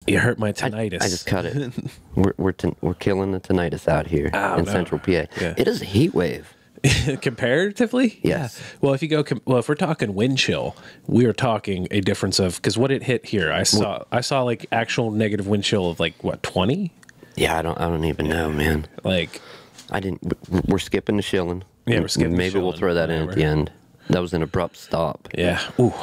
You hurt my tinnitus. I just cut it. We're killing the tinnitus out here in Central PA. Yeah. It is a heat wave. Comparatively? Yes. Yeah. Well, if we're talking wind chill, we are talking a difference of, because what it hit here, I saw like actual negative wind chill of like what, 20? Yeah, I don't even know, man. Like, we're skipping the shilling. Yeah, we're skipping. Maybe we'll throw that in at the end. That was an abrupt stop. Yeah. Ooh.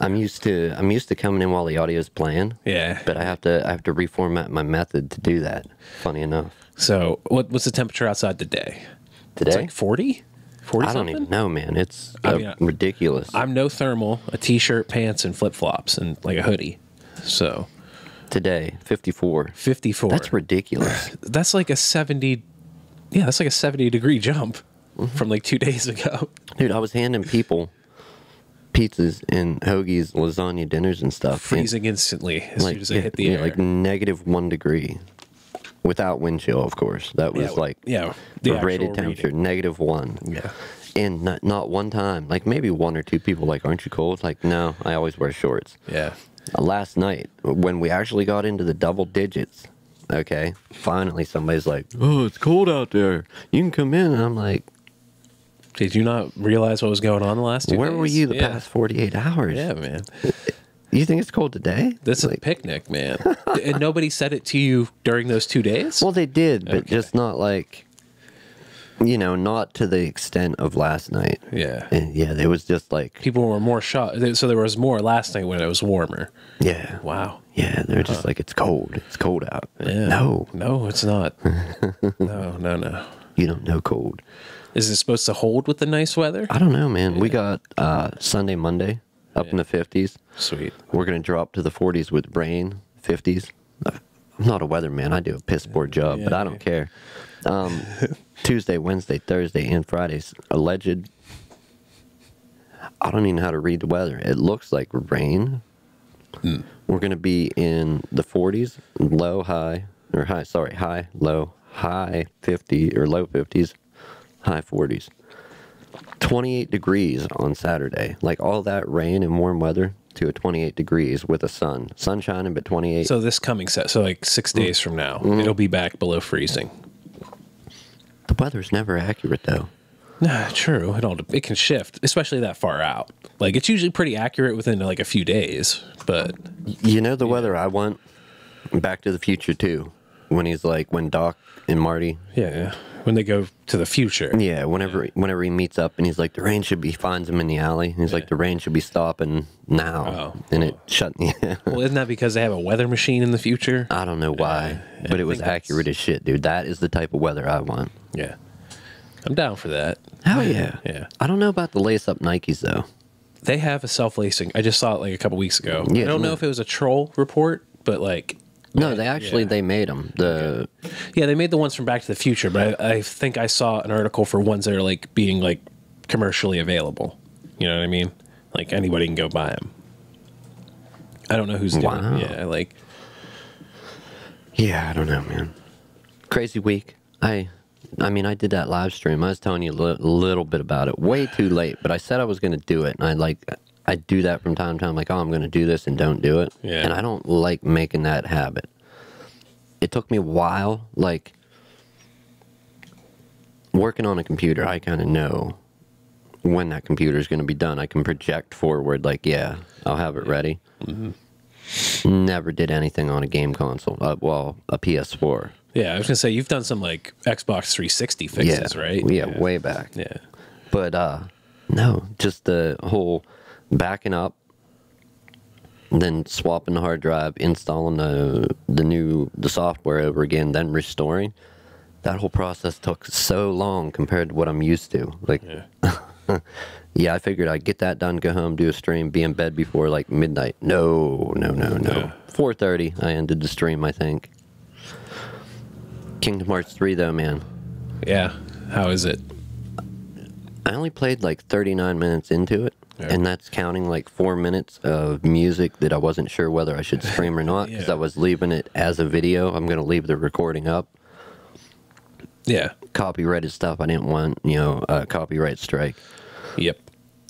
I'm used to coming in while the audio's playing. Yeah. But I have to reformat my method to do that. Funny enough. So, what's the temperature outside today? Today? It's like 40? 40 I don't something? even know, man. It's ridiculous. I'm no thermal, a t-shirt, pants, and flip-flops, and like a hoodie. So today, 54. 54. That's ridiculous. That's like a 70. Yeah, that's like a 70-degree jump from like 2 days ago. Dude, I was handing people pizzas and hoagies, lasagna dinners and stuff. Freezing instantly as soon as they hit the air. Like -1 degree. Without wind chill, of course. That was the rated temperature, -1. Yeah. And not one time, like maybe 1 or 2 people like, aren't you cold? Like, no, I always wear shorts. Yeah. Last night, when we actually got into the double digits, okay, finally somebody's like, oh, it's cold out there. You can come in. And I'm like, did you not realize what was going on the last 2 days? Where were you the past 48 hours? Yeah, man. You think it's cold today? This is a picnic, man. And nobody said it to you during those 2 days? Well, they did, but just not like, not to the extent of last night. Yeah. And yeah, it was just like... People were more shocked. So there was more last night when it was warmer. Yeah. Wow. Yeah, they're just like, it's cold. It's cold out. Yeah. No. No, it's not. No. You don't know cold. Is it supposed to hold with the nice weather? I don't know, man. Yeah. We got Sunday, Monday. Up in the 50s. Sweet. We're going to drop to the 40s with rain, 50s. I'm not a weatherman. I do a piss poor job, but I don't care. Tuesday, Wednesday, Thursday, and Friday's alleged. I don't even know how to read the weather. It looks like rain. We're going to be in the 40s, high, low, high 50 or low 50s, high 40s. 28 degrees on Saturday. Like all that rain and warm weather to a 28 degrees with a sun shining, but 28. So this coming so like 6 days from now, it'll be back below freezing. The weather's never accurate though. Nah, true. It can shift, especially that far out. Like it's usually pretty accurate within like a few days, but the weather I want? Back to the Future too. When Doc and Marty. Yeah. When they go to the future. Yeah, whenever he meets up and he's like, the rain finds him in the alley. And he's like, the rain should be stopping now. Oh. And it shut. Yeah. Well, isn't that because they have a weather machine in the future? I don't know why, but it was accurate as shit, dude. That is the type of weather I want. Yeah. I'm down for that. Hell yeah. Yeah. I don't know about the lace-up Nikes, though. They have a self-lacing. I just saw it like a couple weeks ago. Yeah, I don't know if it was a troll report, but like... No, they made them. Yeah, they made the ones from Back to the Future, but I think I saw an article for ones that are like being like commercially available. You know what I mean? Like anybody can go buy them. I don't know who's doing it. Yeah, Yeah, I don't know, man. Crazy week. I mean, I did that live stream. I was telling you a little bit about it. Way too late, but I said I was going to do it, and I do that from time to time, like, oh, I'm going to do this and don't do it. Yeah. And I don't like making that habit. It took me a while, like, working on a computer, I kind of know when that computer is going to be done. I can project forward, like, yeah, I'll have it ready. Never did anything on a game console. Well, a PS4. Yeah, I was going to say, you've done some, like, Xbox 360 fixes, right? Yeah, way back. Yeah. But, no, just the whole... backing up, then swapping the hard drive, installing the software over again, then restoring. That whole process took so long compared to what I'm used to. Like, yeah, I figured I'd get that done, go home, do a stream, be in bed before like midnight. No. 4:30, I ended the stream, I think. Kingdom Hearts 3, though, man. Yeah, how is it? I only played like 39 minutes into it. And that's counting like 4 minutes of music that I wasn't sure whether I should stream or not because I was leaving it as a video. I'm going to leave the recording up. Yeah. Copyrighted stuff. I didn't want, a copyright strike. Yep.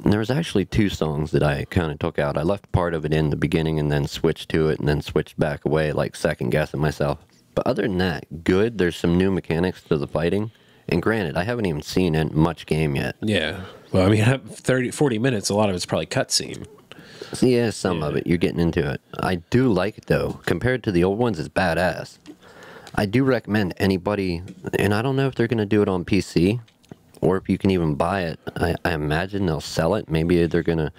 And there was actually 2 songs that I kind of took out. I left part of it in the beginning and then switched to it and then switched back away, like second guessing myself. But other than that, good. There's some new mechanics to the fighting. And granted, I haven't even seen much game yet. Yeah. Well, I mean, 30, 40 minutes, a lot of it's probably cutscene. So yeah, some of it. You're getting into it. I do like it, though. Compared to the old ones, it's badass. I do recommend anybody, and I don't know if they're going to do it on PC, or if you can even buy it. I imagine they'll sell it. Maybe they're going to,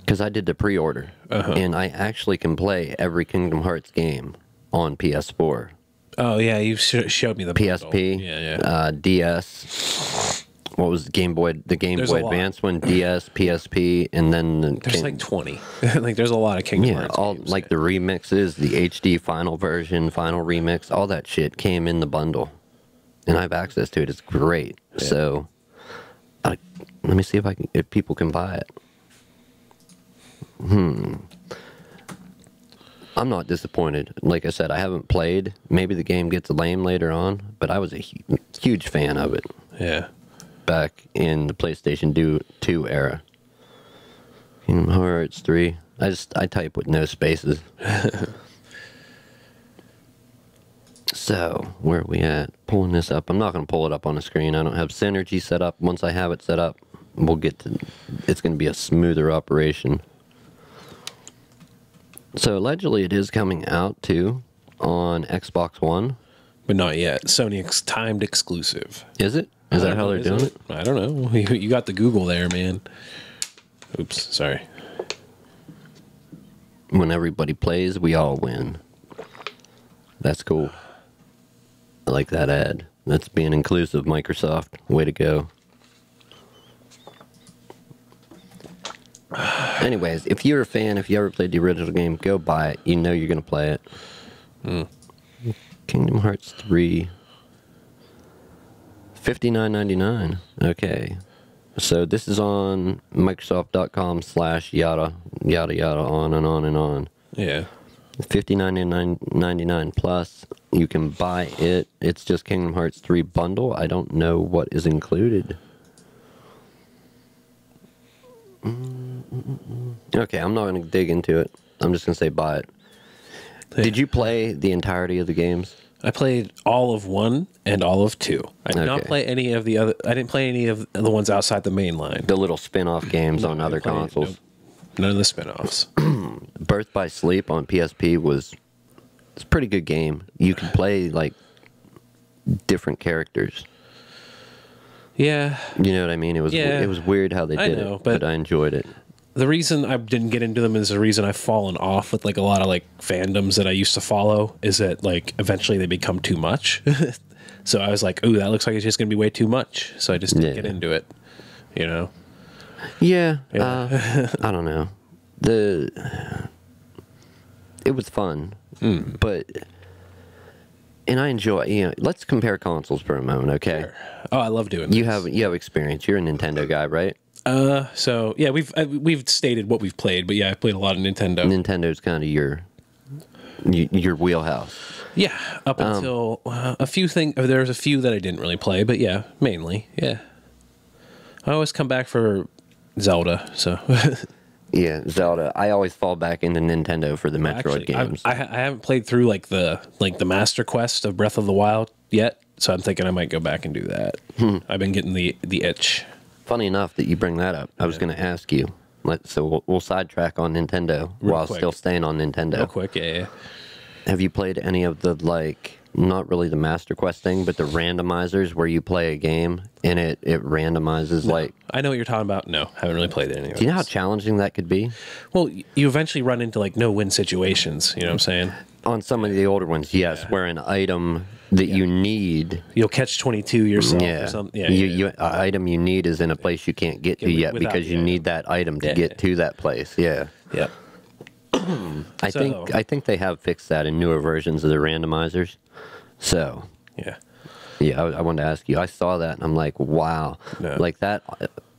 because I did the pre-order, and I actually can play every Kingdom Hearts game on PS4. Oh, yeah, you showed me the PSP, DS, what was the Game Boy Advance one, DS, PSP, and then... There's like 20. Like, there's a lot of Kingdom Hearts games. Like the remixes, the HD final version, final remix, all that shit came in the bundle. And I have access to it. It's great. Yeah. So, let me see if people can buy it. I'm not disappointed. Like I said, I haven't played. Maybe the game gets lame later on, but I was a huge fan of it. Yeah. Back in the PlayStation 2 era. Kingdom Hearts 3. I type with no spaces. So, where are we at? Pulling this up. I'm not going to pull it up on the screen. I don't have Synergy set up. Once I have it set up, we'll get to... It's going to be a smoother operation. So, allegedly, it is coming out, too, on Xbox One. But not yet. Sony timed exclusive. Is it? Is that how they're doing it? I don't know. You got the Google there, man. Oops, sorry. When everybody plays, we all win. That's cool. I like that ad. That's being inclusive, Microsoft. Way to go. Anyways, if you're a fan, if you ever played the original game, go buy it. You know you're going to play it. Kingdom Hearts 3. $59.99. Okay. So this is on Microsoft.com/yada, yada, yada, on and on and on. Yeah. $59.99 plus. You can buy it. It's just Kingdom Hearts 3 bundle. I don't know what is included. Okay, I'm not going to dig into it. I'm just going to say buy it. Yeah. Did you play the entirety of the games? I played all of 1 and all of 2. I did not play any of the other... I didn't play any of the ones outside the main line. The little spin-off games on other consoles. None of the spin-offs. Birth by Sleep on PSP was... It's a pretty good game. You can play, like, different characters. Yeah. You know what I mean? It was weird how they did it, but I enjoyed it. The reason I didn't get into them is the reason I've fallen off with like a lot of like fandoms that I used to follow is that like eventually they become too much. So I was like, ooh, that looks like it's just going to be way too much. So I just didn't get into it, you know? Yeah. I don't know. It was fun, but... And I enjoy, let's compare consoles for a moment, okay? Sure. Oh, I love doing this. You have experience. You're a Nintendo guy, right? So yeah, we've stated what we've played, but yeah, I played a lot of Nintendo. Nintendo's kind of your wheelhouse. Yeah, up until a few things. There's a few that I didn't really play, but yeah, mainly, yeah. I always come back for Zelda, so. Yeah, Zelda. I always fall back into Nintendo for the Metroid games. I haven't played through like the Master Quest of Breath of the Wild yet, so I'm thinking I might go back and do that. I've been getting the itch. Funny enough that you bring that up. I was going to ask you. So we'll sidetrack on Nintendo while still staying on Nintendo. Real quick, yeah. Have you played any of the, like, not really the Master Quest thing, but the randomizers where you play a game and it randomizes, like... I know what you're talking about. No, haven't really played it anyway. Do you know how challenging that could be? Well, you eventually run into, like, no-win situations, you know what I'm saying? On some of the older ones, yes, where an item that you need... You'll catch 22 yourself or something. An item you need is in a place you can't get to yet because you need that item to get to that place, yeah. Yep. I think they have fixed that in newer versions of the randomizers. So, yeah, I wanted to ask you. I saw that and I'm like, wow, like that.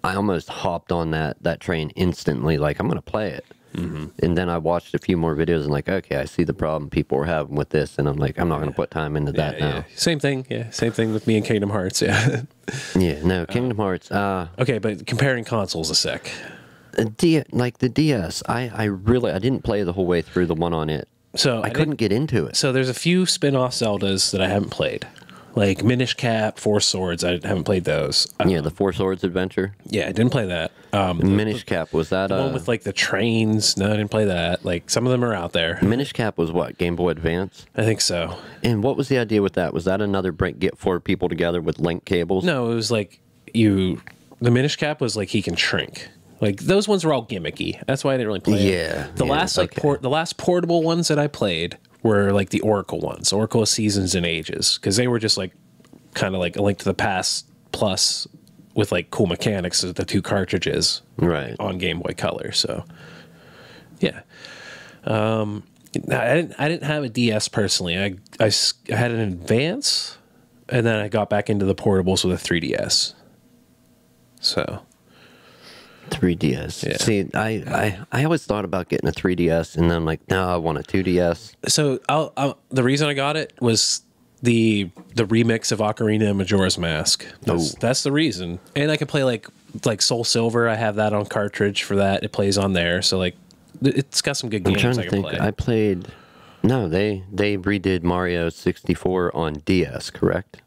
I almost hopped on that train instantly. Like I'm gonna play it. And then I watched a few more videos and like, okay, I see the problem people were having with this, and I'm like, I'm not going to put time into that now. Same thing. Yeah, same thing with me and Kingdom Hearts. Yeah. Yeah, no, Kingdom Hearts. Okay, but comparing consoles a sec. Like the DS, I didn't play the whole way through the one on it. So I couldn't get into it. So there's a few spin-off Zeldas that I haven't played. Like Minish Cap, Four Swords, I haven't played those. Yeah, the Four Swords Adventure. Yeah, I didn't play that. Minish Cap, was that the one with like the trains? No, I didn't play that. Like some of them are out there. Minish Cap was what, Game Boy Advance? I think so. And what was the idea with that? Was that another get four people together with link cables? No, it was like the Minish Cap was like he can shrink. Like those ones were all gimmicky. That's why I didn't really play. Yeah. The last the last portable ones that I played were like the Oracle ones, Oracle of Seasons and Ages, because they were just like kind of like a Link to the Past plus with like cool mechanics of the two cartridges on Game Boy Color. So yeah, I didn't have a DS personally. I had an Advance, and then I got back into the portables with a 3DS. So 3DS. Yeah. See, I always thought about getting a 3DS, and then I'm like, no, I want a 2DS. So the reason I got it was the remix of Ocarina and Majora's Mask. That's the reason. And I can play like Soul Silver. I have that on cartridge for that. It plays on there. So like it's got some good games I can play. I played. No, they redid Mario 64 on DS, correct?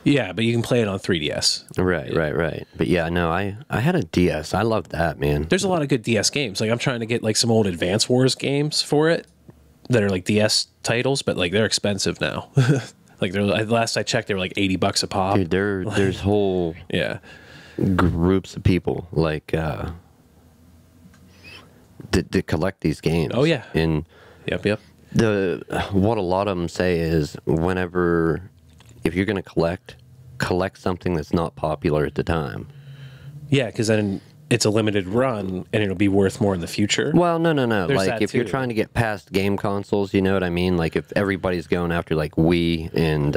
Yeah, but you can play it on 3DS. Right. But yeah, no, I had a DS. I loved that, man. There's a lot of good DS games. Like I'm trying to get like some old Advance Wars games for it that are like DS titles, but like they're expensive now. Like last I checked, they were like $80 a pop. Dude, there's whole groups of people like to collect these games. Oh yeah. And yep. What a lot of them say is if you're going to collect something that's not popular at the time. Yeah, because then it's a limited run and it'll be worth more in the future. Well, no. There's like if you're trying to get past game consoles, you know what I mean? Like if everybody's going after like Wii and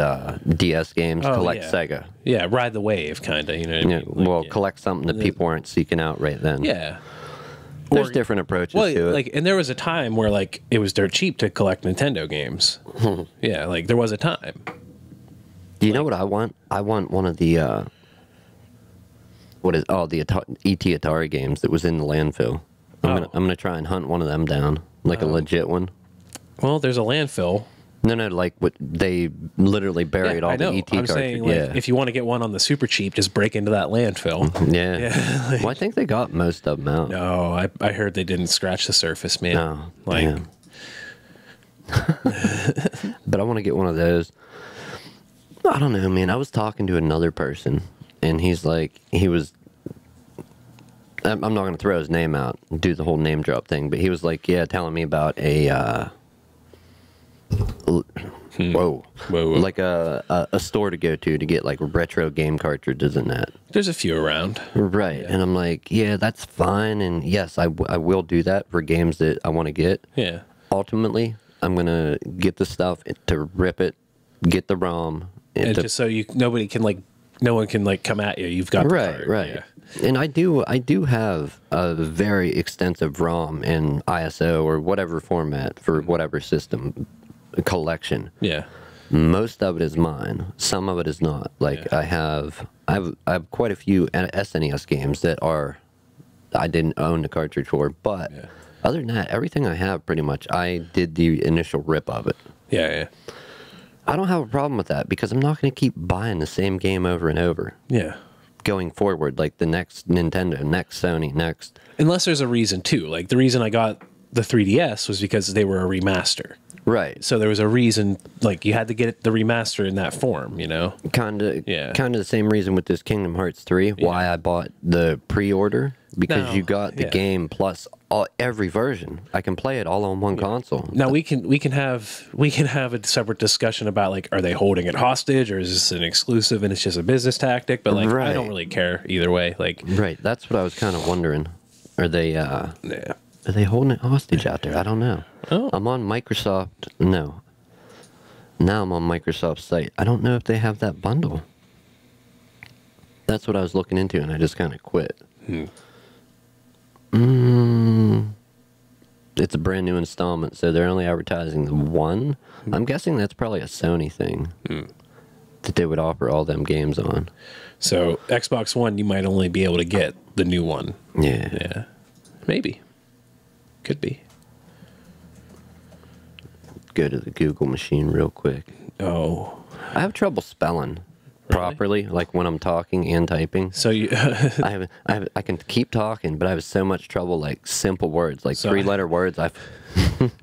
DS games, collect Sega. Yeah, ride the wave, kind of. You know what I mean? Like, collect something that people aren't seeking out right then. Yeah. There's different approaches to it. Like, and there was a time where like it was dirt cheap to collect Nintendo games. Yeah, like there was a time. Do you know what I want? I want one of the the ET Atari games that was in the landfill. I'm gonna try and hunt one of them down, like a legit one. Well, there's a landfill. No, like what they literally buried all the ET cartridges. I'm saying, like, if you want to get one on the super cheap, just break into that landfill. Yeah. Well, I think they got most of them out. No, I heard they didn't scratch the surface, man. No, like, damn. But I want to get one of those. I don't know, man. I was talking to another person, and he's like, I'm not going to throw his name out and do the whole name drop thing, but he was like, telling me about a, like a store to go to get like retro game cartridges and that. There's a few around. Right. Yeah. And I'm like, yeah, that's fine. And yes, I will do that for games that I want to get. Yeah. Ultimately, I'm going to get the stuff to rip it, get the ROM. And just so no one can like come at you. You've got the card. Right. Yeah. And I do have a very extensive ROM in ISO or whatever format for whatever system collection. Yeah. Most of it is mine. Some of it is not. Like I have quite a few SNES games that I didn't own the cartridge for, but other than that, everything I have pretty much I did the initial rip of it. Yeah. I don't have a problem with that because I'm not going to keep buying the same game over and over. Yeah. Going forward, like the next Nintendo, next Sony, next. Unless there's a reason too. Like the reason I got the 3DS was because they were a remaster. Right. So there was a reason, like you had to get the remaster in that form, you know? Kind of the same reason with this Kingdom Hearts 3, why I bought the pre-order, because you got the game plus every version. I can play it all on one console. Now we can have a separate discussion about like, are they holding it hostage or is this an exclusive and it's just a business tactic? But like, I don't really care either way. Like, that's what I was kind of wondering. Are they Are they holding it hostage out there? I don't know. Oh. I'm on Microsoft. No. Now I'm on Microsoft's site. I don't know if they have that bundle. That's what I was looking into, and I just kind of quit. it's a brand new installment, so they're only advertising the one. I'm guessing that's probably a Sony thing that they would offer all them games on. So Xbox One, you might only be able to get the new one. Yeah. Yeah. Maybe. Could be. Go to the Google machine real quick. Oh. I have trouble spelling properly, like when I'm talking and typing. So you I can keep talking, but I have so much trouble like simple words, like 3-letter words.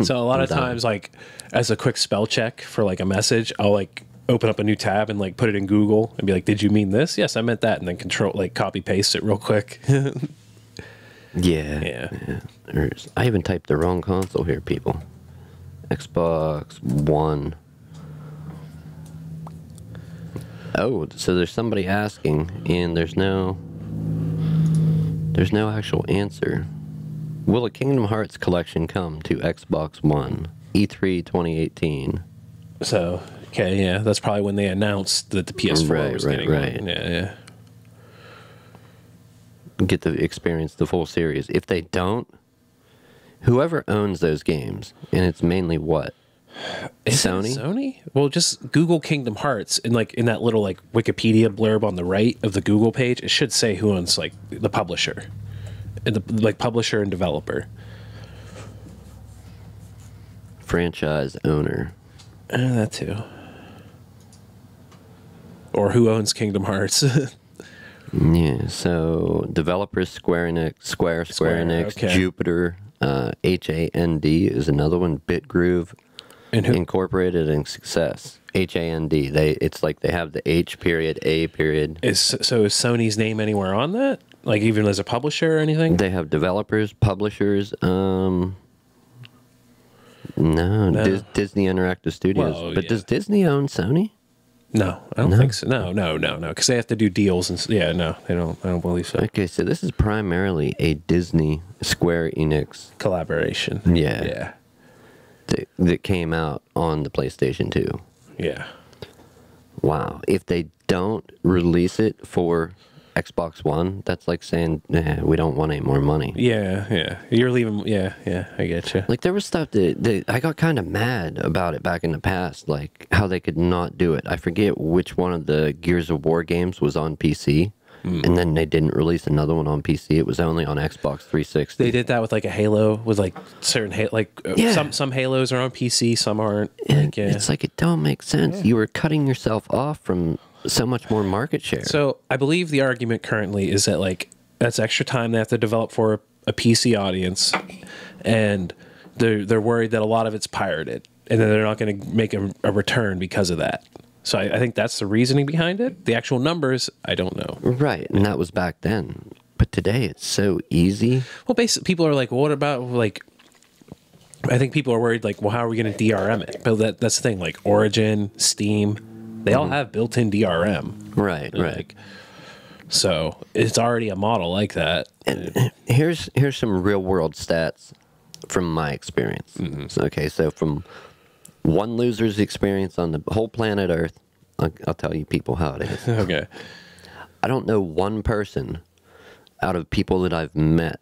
So a lot of times, like as a quick spell check for like a message, I'll like open up a new tab and like put it in Google and be like, "Did you mean this?" "Yes, I meant that," and then copy paste it real quick. Yeah. I even typed the wrong console here, people. Xbox One. Oh, so there's somebody asking, and there's no actual answer. Will a Kingdom Hearts collection come to Xbox One? E3 2018. So, okay, yeah, that's probably when they announced that the PS4 was getting one. Yeah. Get to experience the full series. If they don't, whoever owns those games, and it's mainly what? Sony? Sony? Well, just Google Kingdom Hearts, and like in that little like Wikipedia blurb on the right of the Google page, it should say who owns like the publisher, and the like publisher and developer. Franchise owner. That too. Or who owns Kingdom Hearts? Yeah, so developers Square Enix, okay. Jupiter, HAND is another one, BitGroove, And who? Incorporated, and Success. HAND. It's like they have the H period, A period. Is Sony's name anywhere on that? Like even as a publisher or anything? They have developers, publishers, no. Disney Interactive Studios. Well, but yeah. does Disney own Sony? No, I don't think so. No, because they have to do deals and no, they don't. I don't believe so. Okay, so this is primarily a Disney Square Enix Collaboration. Yeah. That came out on the PlayStation 2. Yeah. Wow. If they don't release it for Xbox One, that's like saying, nah, we don't want any more money. Yeah. You're leaving. Yeah, I get you. Like, there was stuff that I got kind of mad about it back in the past, like how they could not do it. I forget which one of the Gears of War games was on PC, and then they didn't release another one on PC. It was only on Xbox 360. They did that with like a Halo, with like certain some Halos are on PC, some aren't. And it's like, it don't make sense. Yeah. You were cutting yourself off from so much more market share. So I believe the argument currently is that like that's extra time they have to develop for a PC audience, and they're worried that a lot of it's pirated, and then they're not going to make a return because of that. So I think that's the reasoning behind it. The actual numbers, I don't know. Right, and that was back then. But today, it's so easy. Well, basically, people are like, well, what about like? I think people are worried like, well, how are we going to DRM it? But that's the thing. Like Origin, Steam, they all have built-in DRM. Right. Like, so it's already a model like that. And here's some real-world stats from my experience. So, okay, so from one loser's experience on the whole planet Earth, I'll tell you people how it is. Okay. I don't know one person out of people that I've met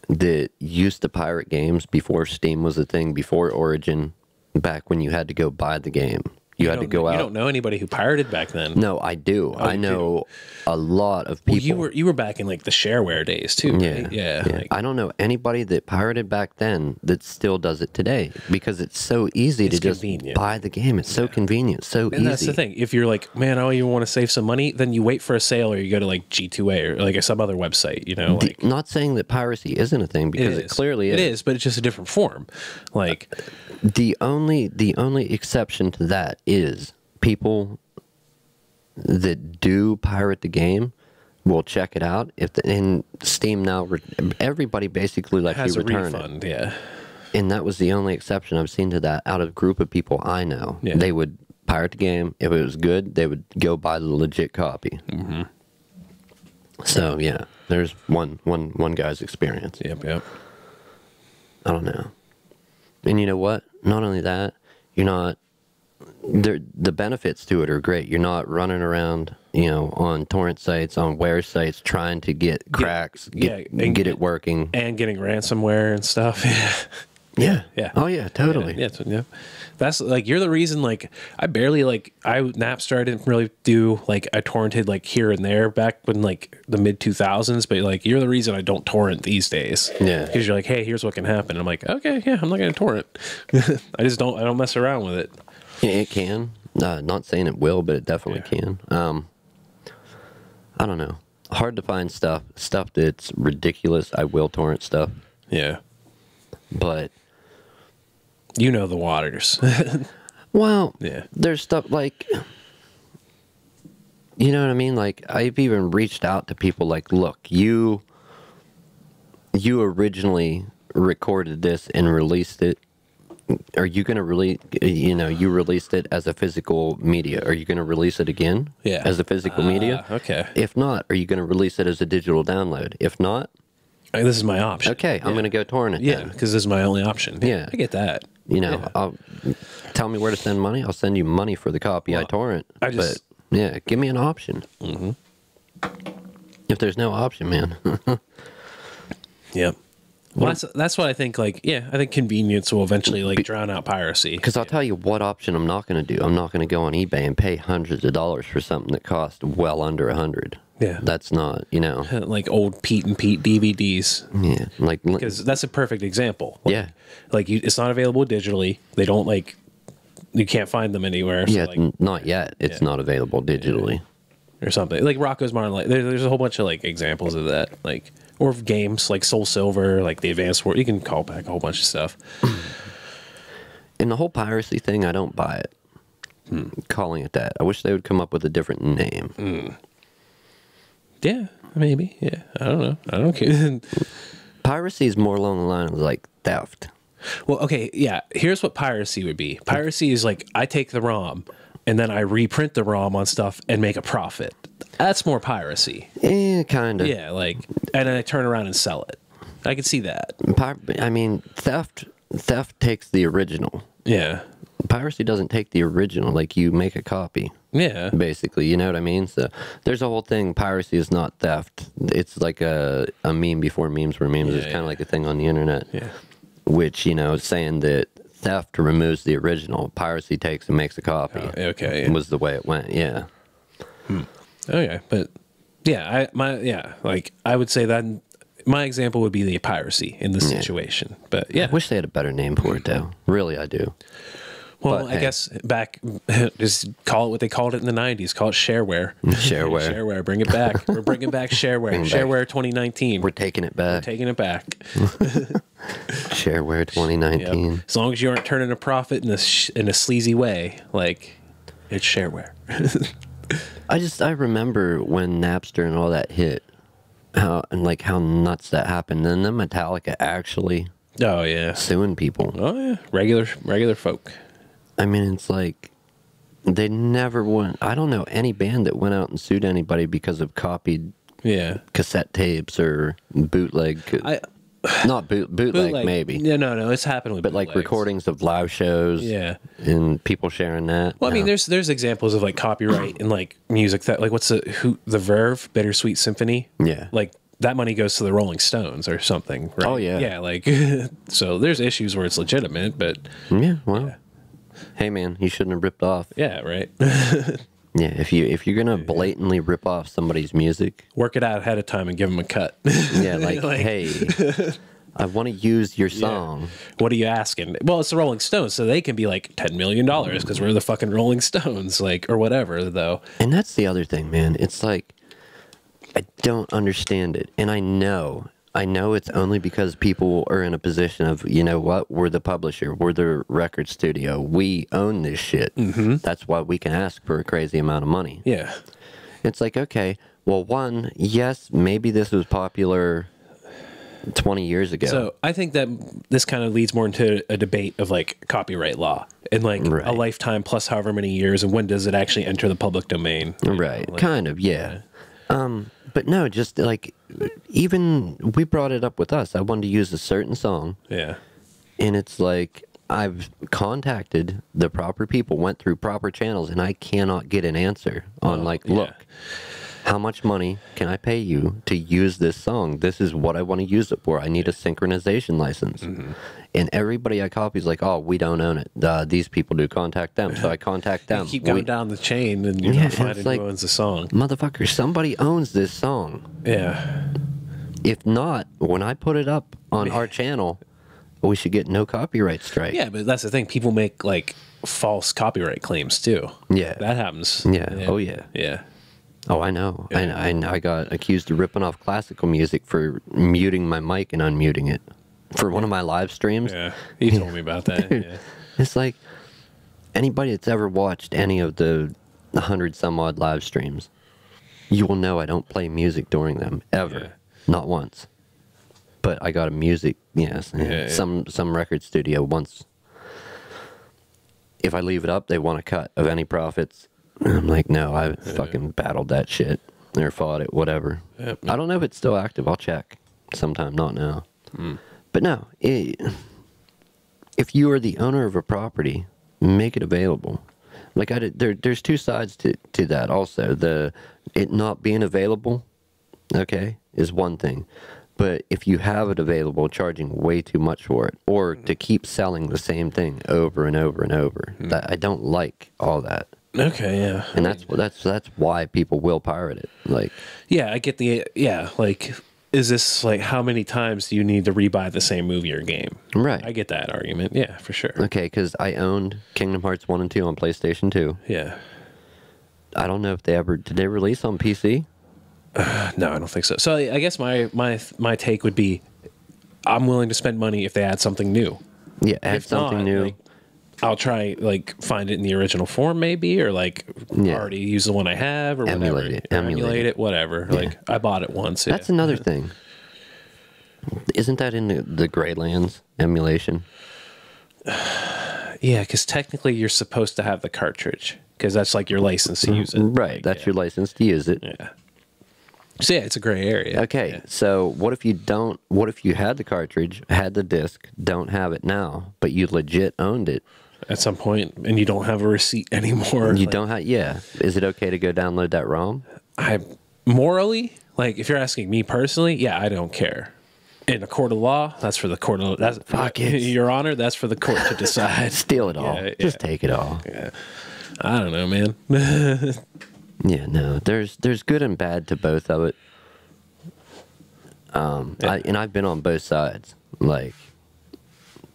that used to pirate games before Steam was a thing, before Origin, back when you had to go buy the game. You had to go out. You don't know anybody who pirated back then. No, I do. I know a lot of people. Well, you were back in like the shareware days too, right? Yeah. Like, I don't know anybody that pirated back then that still does it today, because it's so easy to just buy the game. It's so convenient, so easy. And that's the thing. If you're like, man, I don't even want to save some money, then you wait for a sale, or you go to like G2A or like some other website. You know, like not saying that piracy isn't a thing, because it clearly is. It is, but it's just a different form. Like the only exception to that is people that do pirate the game will check it out. And Steam now, everybody basically lets you return refund, it. Yeah. And that was the only exception I've seen to that out of a group of people I know. Yeah. They would pirate the game. If it was good, they would go buy the legit copy. So yeah, there's one guy's experience. Yep. I don't know. And you know what? Not only that, you're not the benefits to it are great. You're not running around, you know, on torrent sites, on where sites, trying to get cracks, get it working, and getting ransomware and stuff. Yeah. Yeah. Oh yeah, totally. Yeah. That's like, you're the reason, like, I barely, like, Napster, I didn't really do, like, I torrented, like, here and there back when, like, the mid 2000s, but, like, you're the reason I don't torrent these days. Yeah. Because you're like, hey, here's what can happen. I'm like, okay, yeah, I'm not going to torrent. I don't mess around with it. Yeah, it can. Not saying it will, but it definitely can. I don't know. Hard to find stuff that's ridiculous. I will torrent stuff. Yeah. But you know the waters. well, yeah. There's stuff like, you know what I mean? Like, I've even reached out to people like, look, you originally recorded this and released it. Are you going to release, you know, you released it as a physical media. Are you going to release it again as a physical media? Okay. If not, are you going to release it as a digital download? If not, this is my option. Okay, I'm going to go torrent it. Yeah, because this is my only option. Yeah. I get that. You know, I'll tell me where to send money. I'll send you money for the copy I torrent. But yeah, give me an option. Mm-hmm. If there's no option, man. Yep. Well, that's what I think. Like, yeah, I think convenience will eventually like drown out piracy. Because I'll tell you what option I'm not going to do. I'm not going to go on eBay and pay hundreds of dollars for something that costs well under $100. Yeah, that's not, you know, like old Pete and Pete DVDs. Yeah, like, because that's a perfect example. Like, yeah, like it's not available digitally. They don't like, you can't find them anywhere. So yeah, like, not yet. It's not available digitally, or something like Rocco's Modern Life. There's a whole bunch of like examples of that, like, or games like Soul Silver, like the Advanced War. You can call back a whole bunch of stuff. And the whole piracy thing, I don't buy it. Calling it that, I wish they would come up with a different name. Yeah, maybe. Yeah, I don't know. I don't care. Piracy is more along the line of like theft. Well, okay, yeah. Here's what piracy would be. Piracy is like, I take the ROM and then I reprint the ROM on stuff and make a profit. That's more piracy. Yeah, kind of. Yeah, like, and then I turn around and sell it. I can see that. I mean, theft takes the original. Yeah. Piracy doesn't take the original. Like, you make a copy. Yeah. Basically, you know what I mean? So there's a whole thing. Piracy is not theft. It's like a meme before memes were memes. It's kind of like a thing on the internet. Yeah. Which, you know, is saying that theft removes the original. Piracy takes and makes a copy. Oh, okay. Yeah. Was the way it went. Yeah. Okay. But yeah, like I would say that my example would be the piracy in this situation. But yeah. I wish they had a better name for it though. Really, I do. Well, I guess just call it what they called it in the 90s. Call it shareware. Shareware. Shareware. Bring it back. We're bringing back shareware. Shareware 2019. We're taking it back. We're taking it back. Shareware 2019. Yep. As long as you aren't turning a profit in a sleazy way, like, it's shareware. I remember when Napster and all that hit, how nuts that happened. And then Metallica actually suing people. Oh yeah, regular folk. I mean, it's like they never went. I don't know any band that went out and sued anybody because of copied cassette tapes or bootleg. Not bootleg, maybe. Yeah, no, it's happened with bootlegs. Like recordings of live shows. Yeah, and people sharing that. Well, I mean, there's examples of like copyright in like music that like what's the Verve Bittersweet Symphony. Yeah, like that money goes to the Rolling Stones or something. Right? Oh yeah, yeah. Like so, there's issues where it's legitimate, but yeah, well. Yeah. Hey man, you shouldn't have ripped off. Yeah, right. Yeah, if you're gonna blatantly rip off somebody's music, work it out ahead of time and give them a cut. Yeah, like hey, I want to use your song. Yeah. What are you asking? Well, it's the Rolling Stones, so they can be like $10 million because we're the fucking Rolling Stones, like, or whatever, though. And that's the other thing, man. It's like I don't understand it, and I know it's only because people are in a position of, you know what, we're the publisher, we're the record studio, we own this shit. That's why we can ask for a crazy amount of money. Yeah. It's like, okay, well, one, yes, maybe this was popular 20 years ago. So I think that this kind of leads more into a debate of like copyright law and like a lifetime plus however many years, and when does it actually enter the public domain? Right, like, kind of, yeah. But no, just like, even we brought it up with us. I wanted to use a certain song. Yeah. And it's like, I've contacted the proper people, went through proper channels, and I cannot get an answer on look, how much money can I pay you to use this song? This is what I want to use it for. I need a synchronization license. And everybody I copy is like, oh, we don't own it. These people do. Contact them. So I contact them. You keep going down the chain, and you're not finding like, who owns the song. Motherfucker, somebody owns this song. Yeah. If not, when I put it up on our channel, we should get no copyright strike. Yeah, but that's the thing. People make like false copyright claims too. Yeah. That happens. Yeah. Oh, yeah. Yeah. Oh, I know. Yeah. I got accused of ripping off classical music for muting my mic and unmuting it for one of my live streams. Yeah. You told me about that. Yeah. It's like anybody that's ever watched any of the 100 some odd live streams, you will know I don't play music during them ever. Yeah. Not once. But I got a music, some record studio once. If I leave it up, they want a cut of any profits. And I'm like, no, I fucking battled that shit or fought it, whatever. Yep. I don't know if it's still active. I'll check sometime, not now. But no, if you are the owner of a property, make it available. Like there's two sides to that also. It not being available, okay, is one thing. But if you have it available, charging way too much for it, or to keep selling the same thing over and over and over, that I don't like all that. Okay, yeah. And that's why people will pirate it. Like, yeah, I get like, is this like how many times do you need to rebuy the same movie or game? right? I get that argument. Yeah, for sure. Okay, because I owned Kingdom Hearts 1 and 2 on PlayStation 2. Yeah. I don't know if did they release on PC? No, I don't think so. So I guess my take would be, I'm willing to spend money if they add something new. Yeah, add If something not, new. like, I'll try like find it in the original form maybe, or like already use the one I have, or Emulate whatever. it. Or Emulate it, whatever. Like I bought it once. That's yeah. another thing. Isn't that in the Greylands emulation? Yeah, because technically you're supposed to have the cartridge, because that's like your license to use it. Right, Like, that's your license to use it. Yeah. So yeah, it's a gray area. Okay, Yeah. so what if you don't? What if you had the cartridge, had the disc, don't have it now, but you legit owned it? At some point, and you don't have a receipt anymore. You like, don't have. Yeah, is it okay to go download that ROM? I morally, like, if you're asking me personally, yeah, I don't care. In a court of law, that's for the court of that's Fuck it. Your Honor, that's for the court to decide. Steal it all. Yeah, Just take it all. Yeah. I don't know, man. Yeah, no. There's good and bad to both of it. I've been on both sides. Like,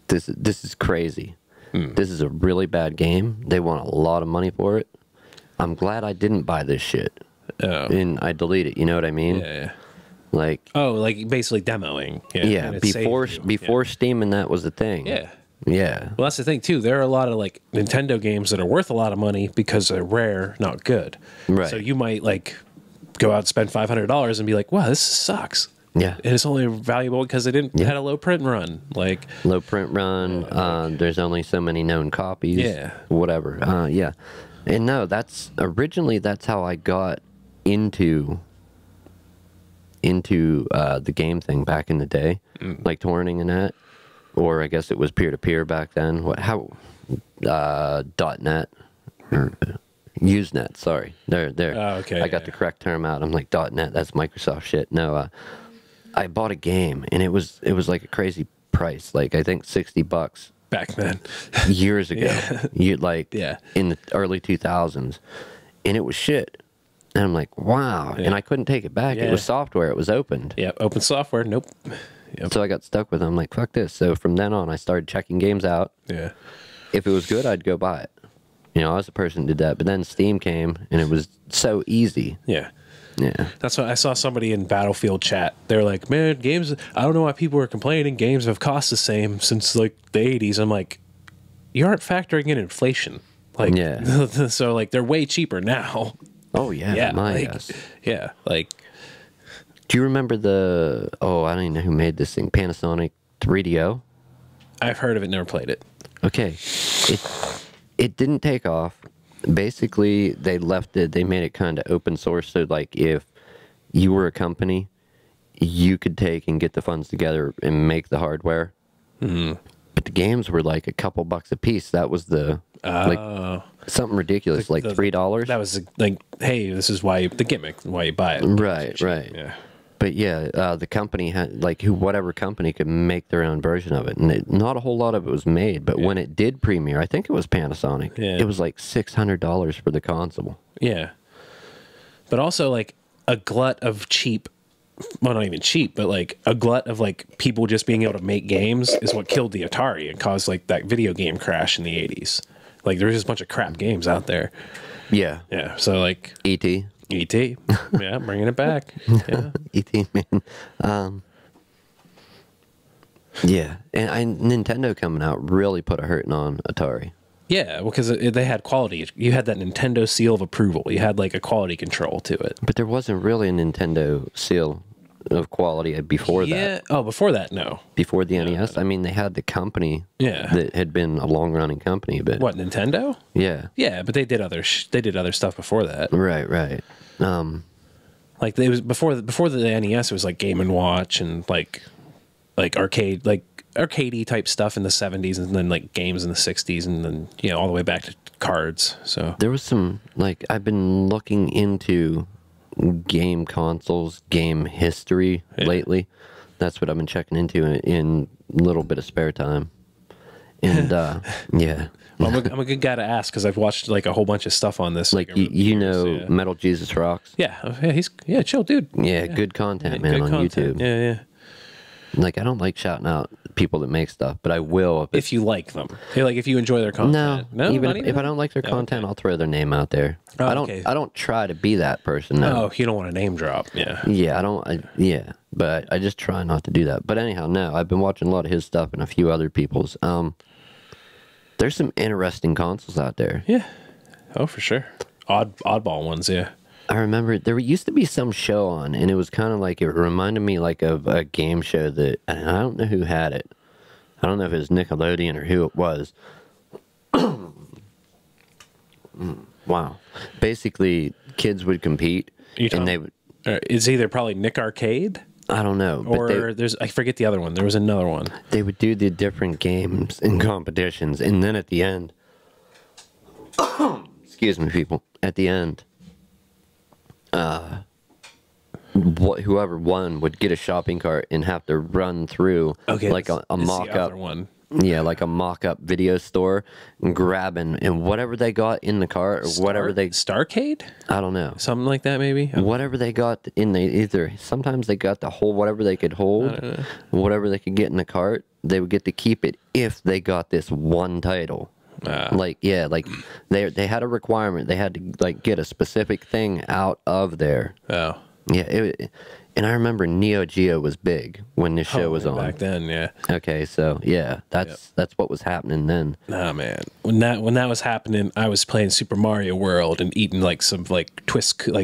this is crazy. This is a really bad game. They want a lot of money for it. I'm glad I didn't buy this shit. Oh. And I delete it. You know what I mean? Yeah. Like, Oh, like basically demoing. Yeah. and it before saved you. before Steam and that was a thing. Yeah. Yeah. Well, that's the thing too. There are a lot of like Nintendo games that are worth a lot of money because they're rare, not good. Right. So you might like go out and spend $500 and be like, "Wow, this sucks." Yeah. And it's only valuable because they didn't Yeah. had a low print run. Like, Low print run. There's only so many known copies. Yeah. Whatever. Yeah. And no, that's how I got into the game thing back in the day, like torrenting and that, or I guess it was peer to peer back then. .net or Usenet. Sorry, there. Oh, okay, I got the correct term out. I'm like .net. That's Microsoft shit. No, I bought a game and it was like a crazy price. Like I think $60 back then. years ago. Yeah. In the early 2000s, and it was shit. And I'm like, wow. Yeah. And I couldn't take it back. It Yeah. was software. It was opened. Yeah, open software. Nope. Yep. So I got stuck with it. I'm like, fuck this. So from then on, I started checking games out. Yeah. If it was good, I'd go buy it. You know, I was the person who did that. But then Steam came, and it was so easy. Yeah. Yeah. That's what I saw somebody in Battlefield chat. They're like, "Man, games. I don't know why people are complaining. Games have cost the same since like the '80s." I'm like, you aren't factoring in inflation. Like, Yeah. So like they're way cheaper now. Oh, yeah. Yeah. My like, ass. yeah. Like, Do you remember I don't even know who made this thing, Panasonic 3DO? I've heard of it, never played it. Okay. It didn't take off. Basically, they made it kind of open source, so like if you were a company, you could take and get the funds together and make the hardware. And but the games were like a couple bucks a piece. That was the like something ridiculous, like $3. That was like, hey, this is why the gimmick, why you buy it. Right, right. Yeah. But yeah, the company had like whatever company could make their own version of it, and not a whole lot of it was made. But when it did premiere, I think it was Panasonic. Yeah. It was like $600 for the console. Yeah. But also like a glut of cheap, well, not even cheap, but like a glut of like people just being able to make games is what killed the Atari and caused like that video game crash in the 80s. Like there's just a bunch of crap games out there. Yeah. Yeah. So like E.T. E.T. Yeah, bringing it back. Yeah. E.T. man. Yeah, and Nintendo coming out really put a hurting on Atari. Yeah, because they had quality. You had that Nintendo seal of approval. You had like a quality control to it. But there wasn't really a Nintendo seal of quality before that. Oh, before that, no. Before the NES, I mean, they had the company. Yeah. That had been a long-running company, but What, Nintendo? yeah. Yeah, but they did other stuff before that. Right, right. Like it was before the NES. It was like Game and Watch and like arcadey type stuff in the 70s, and then like games in the 60s, and then all the way back to cards. So There was some like I've been looking into game consoles, game history lately. That's what I've been checking into in a little bit of spare time. And yeah. well, I'm a good guy to ask because I've watched like a whole bunch of stuff on this. Like Metal Jesus Rocks. Yeah, he's chill dude. Yeah, good content, man, good on content. YouTube. Yeah. Like I don't like shouting out people that make stuff, but I will If you like them, like if you enjoy their content. No, even if I don't like their content, I'll throw their name out there. Oh, I don't try to be that person. No. Oh, you don't want to name drop. Yeah. Yeah, but I just try not to do that. But anyhow, no, I've been watching a lot of his stuff and a few other people's. There's some interesting consoles out there. Yeah. Oh, for sure. Oddball ones. Yeah. I remember there used to be some show on, and it was kind of like, it reminded me like of a game show that, and I don't know who had it. I don't know if it was Nickelodeon or who it was. Wow. Basically, kids would compete, and they would... It's either probably Nick Arcade, I don't know. or I forget the other one. There was another one. They would do the different games and competitions, and then at the end... excuse me, people. At the end... whoever won would get a shopping cart and have to run through like a mock-up one. Yeah, like a mock-up video store and grabbing and whatever they got in the cart or whatever they... Starcade? I don't know. Something like that, maybe? Whatever they got in the... Either... Sometimes they got the whole... Whatever they could hold. Whatever they could get in the cart, they would get to keep it if they got this one title. Like they had a requirement. They had to like get a specific thing out of there. Oh. Yeah, and I remember Neo Geo was big when this show was on. Back then, yeah. Okay, so yeah, that's what was happening then. Nah, man. When that was happening, I was playing Super Mario World and eating like some like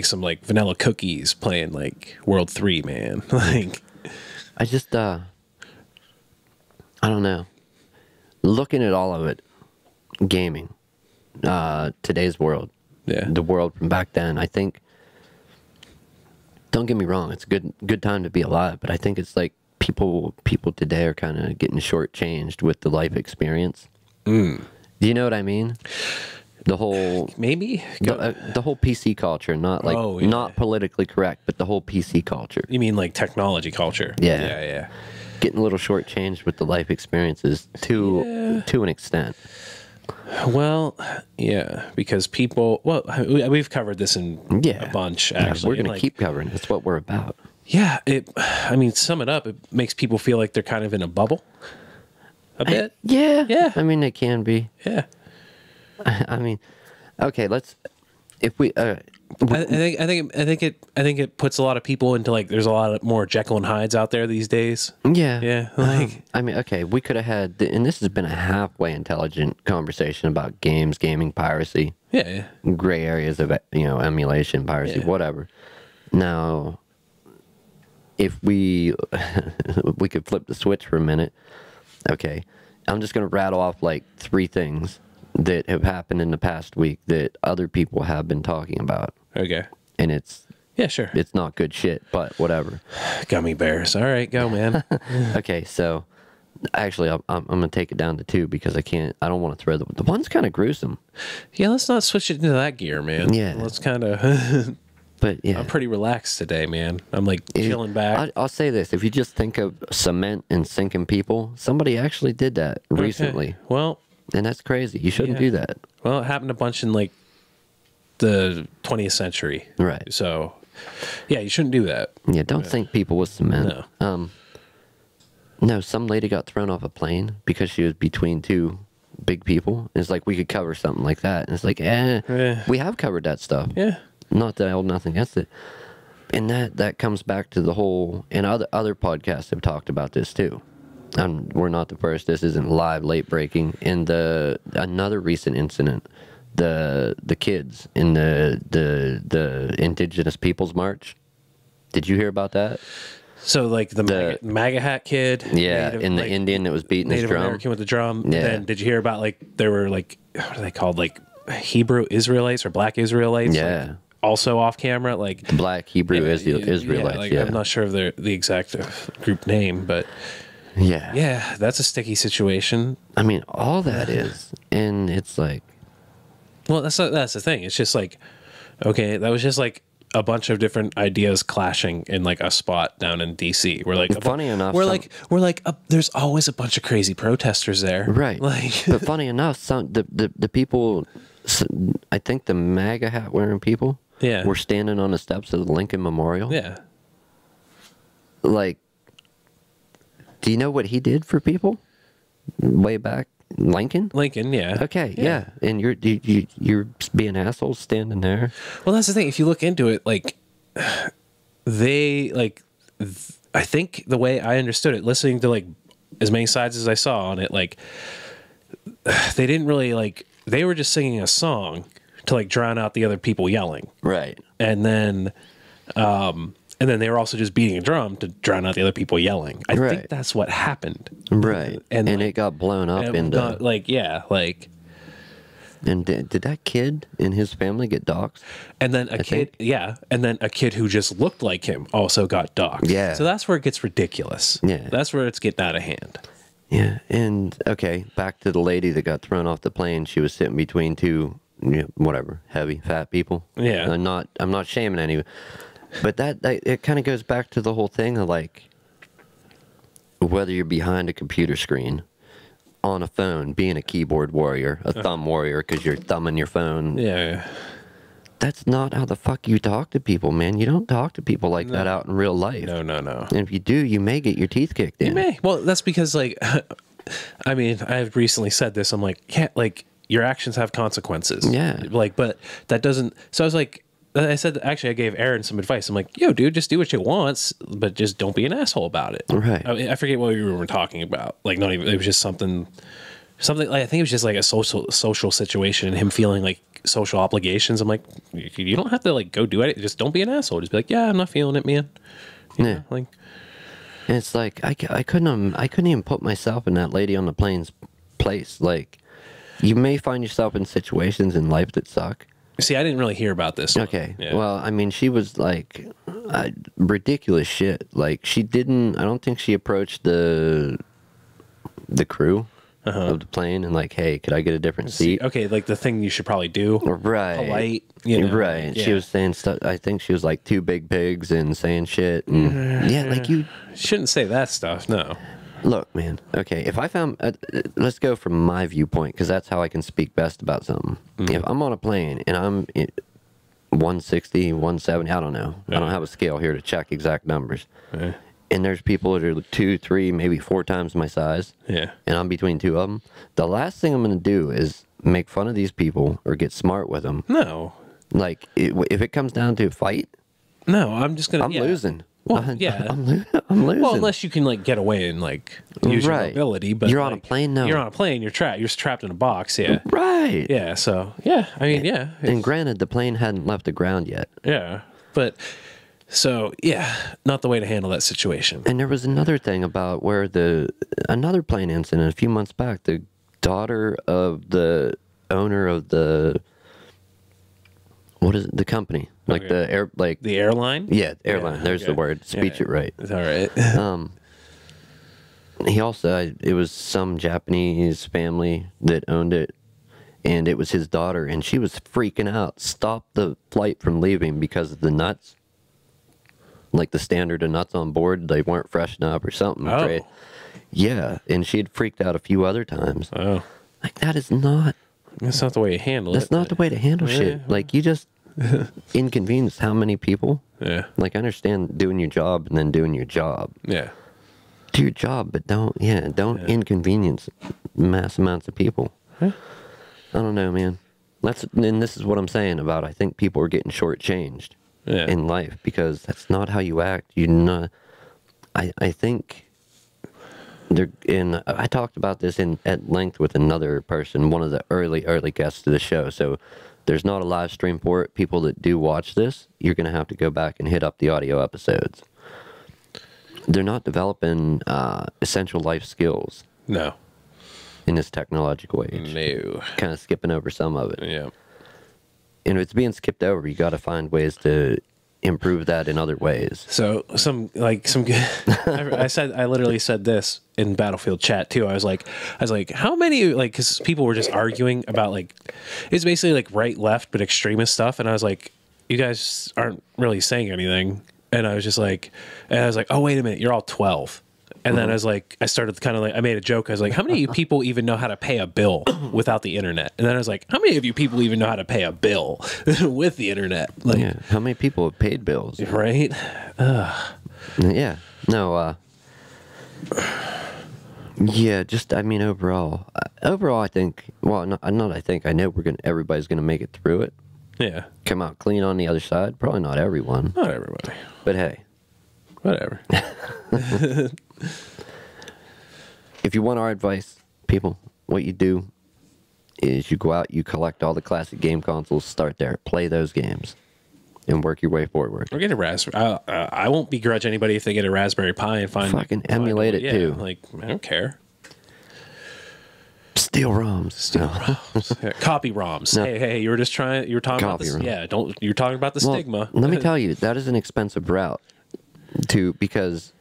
some like vanilla cookies, playing like World 3, man. Like I just I don't know. Looking at all of it, gaming, today's world, the world from back then, I think, don't get me wrong, it's a good time to be alive, but I think it's like people today are kind of getting shortchanged with the life experience. Do you know what I mean? The whole maybe the whole PC culture, not like not politically correct, but the whole PC culture. You mean like technology culture? Yeah. Getting a little shortchanged with the life experiences to an extent. Well, yeah, because people... Well, we've covered this in a bunch, actually. We're going to keep covering it. That's what we're about. Yeah, I mean, sum it up, it makes people feel like they're kind of in a bubble. A bit? Yeah. I mean, they can be. Yeah. I mean, okay, if we... I think it puts a lot of people into like there's a lot more Jekyll and Hydes out there these days. Yeah. Like I mean, okay, we could have had, and this has been a halfway intelligent conversation about gaming, piracy. Yeah. Gray areas of emulation, piracy, whatever. Now, if we could flip the switch for a minute. Okay, I'm just gonna rattle off like 3 things that have happened in the past week that other people have been talking about. Okay. And it's... Yeah, sure. It's not good shit, but whatever. Gummy bears. All right, go, man. Okay, so Actually, I'm gonna take it down to 2 because I don't want to throw the one's kind of gruesome. Yeah, let's not switch it into that gear, man. Yeah. Let's kind of. But yeah, I'm pretty relaxed today, man. I'm like chilling back. I'll say this: if you just think of cement and sinking people, somebody actually did that recently. Okay. Well, And that's crazy. You shouldn't do that. well, it happened a bunch in like the 20th century. Right. So, yeah, you shouldn't do that. Yeah, don't sink people with cement. No. No, some lady got thrown off a plane because she was between 2 big people. It's like, we could cover something like that. And it's like, we have covered that stuff. Yeah. Not that I hold nothing against it. And that comes back to the whole, and other podcasts have talked about this too. And we're not the first. This isn't live, late breaking. And another recent incident, the kids in the Indigenous Peoples March. Did you hear about that? So like the MAGA hat kid, Yeah, Native, and the like, Indian that was beating his Native drum. American with the drum. Yeah. Then did you hear about like there were like what are they called, like Hebrew Israelites or Black Israelites? Yeah. Like, also off camera, like The Black Hebrew Israelites. Like, Yeah, I'm not sure of the exact group name, but yeah. yeah, that's a sticky situation. I mean, all that is, and it's like, Well, that's the thing. It's just like, okay, that was just like a bunch of different ideas clashing in like a spot down in DC. We're like, Funny enough, we're like, there's always a bunch of crazy protesters there, right? Like, But funny enough, the people, I think the MAGA hat wearing people, Yeah. were standing on the steps of the Lincoln Memorial. yeah, Like, do you know what he did for people way back? Lincoln. yeah. Okay, yeah. And you're being assholes standing there. Well, that's the thing. If you look into it, like they like, I think the way I understood it, listening to like as many sides as I saw on it, like they didn't really like. They were just singing a song to like drown out the other people yelling, Right. and then they were also just beating a drum to drown out the other people yelling. I Right. think that's what happened. Right. And like, it got blown up and into got, like, yeah, like. And did that kid and his family get doxxed? And then a kid, and then a kid who just looked like him also got doxxed. Yeah. So that's where it gets ridiculous. Yeah. That's where it's getting out of hand. Yeah. And okay, back to the lady that got thrown off the plane. She was sitting between 2, whatever, heavy, fat people. Yeah. I'm not shaming any, but that it kind of goes back to the whole thing of like, whether you're behind a computer screen, on a phone, being a keyboard warrior, a thumb warrior, because you're thumbing your phone. Yeah. That's not how the fuck you talk to people, man. You don't talk to people like that out in real life. No. And if you do, you may get your teeth kicked in. You may. Well, that's because, like, I mean, I've recently said this. I'm like, can't, like, your actions have consequences. Yeah. Like, but that doesn't. So I was like, I said, actually, I gave Aaron some advice. I'm like, yo, dude, just do what you want, but just don't be an asshole about it. Right. I forget what we were talking about. Like, not even, it was just something like, I think it was just like a social situation and him feeling like social obligations. I'm like, you don't have to like go do it. Just don't be an asshole. Just be like, yeah, I'm not feeling it, man. You know, like, And it's like, I couldn't even put myself in that lady on the plane's place. Like, you may find yourself in situations in life that suck. see, I didn't really hear about this one. Okay. Yeah. Well, I mean, she was like ridiculous shit. Like, I don't think she approached the crew of the plane and like, hey, could I get a different seat? Okay, like the thing you should probably do. Right. Polite. You know? Right. Yeah. She was saying stuff. I think she was like 2 big pigs and saying shit. And yeah, like you shouldn't say that stuff. No. look, man. Okay. If I found, let's go from my viewpoint, because that's how I can speak best about something. If I'm on a plane and I'm 160, 170, I don't know. I don't have a scale here to check exact numbers. And there's people that are 2, 3, maybe 4 times my size. Yeah. And I'm between 2 of them. The last thing I'm going to do is make fun of these people or get smart with them. No. Like, if it comes down to a fight, No, I'm just gonna. I'm losing. Well, yeah. I'm losing. Well, unless you can like get away and like use your Right. mobility, but You're on a like, plane, no. You're on a plane. You're trapped. You're trapped in a box. Yeah. Right. Yeah. So yeah. I mean, yeah. And granted, the plane hadn't left the ground yet. Yeah. But so yeah, not the way to handle that situation. And there was another thing about where another plane incident a few months back, the daughter of the owner of the, what is it, the company? Like Okay. The airline. yeah, airline. There's okay. the word. Speech Yeah. it right. It's all right. he also, it was some Japanese family that owned it, and it was his daughter, and she was freaking out. Stopped the flight from leaving because of the nuts. Like the standard of nuts on board, they weren't fresh enough or something. Oh. Yeah, and she had freaked out a few other times. Oh. Like, that is not... That's not the way you handle it. That's not the way to handle shit. Like, you just inconvenience how many people? Yeah. Like, I understand doing your job and then doing your job. Yeah. Do your job, but don't inconvenience mass amounts of people. Huh? I don't know, man. And this is what I'm saying about, I think people are getting shortchanged in life, because that's not how you act. You're not... I think... I talked about this at length with another person, one of the early guests to the show. So there's not a live stream for it. People that do watch this, you're going to have to go back and hit up the audio episodes. They're not developing essential life skills. No. In this technological age. No. Kind of skipping over some of it. Yeah. And if it's being skipped over, you got to find ways to improve that in other ways. So some good I literally said this in Battlefield chat too. I was like how many, like, because people were just arguing about, like, it's basically like right left but extremist stuff, and I was like, you guys aren't really saying anything. And I was like, oh wait a minute, you're all 12. And then I was like, I started kind of like, I made a joke. I was like, how many of you people even know how to pay a bill without the internet? And then I was like, how many of you people even know how to pay a bill with the internet? Like, yeah. How many people have paid bills? Right? Yeah. No, yeah, just, I mean, overall, I think, well, not I think, I know everybody's going to make it through it. Yeah. Come out clean on the other side. Probably not everyone. Not everybody. But hey. Whatever. If you want our advice, people, what you do is you go out, you collect all the classic game consoles, start there, play those games, and work your way forward. Or get a Raspberry. I won't begrudge anybody if they get a Raspberry Pi and fucking emulate it too. Like, I don't care. Steal ROMs. ROMs. Yeah, copy ROMs. No. Hey, you were talking about this. Yeah, you're talking about the stigma. Let me tell you, that is an expensive route because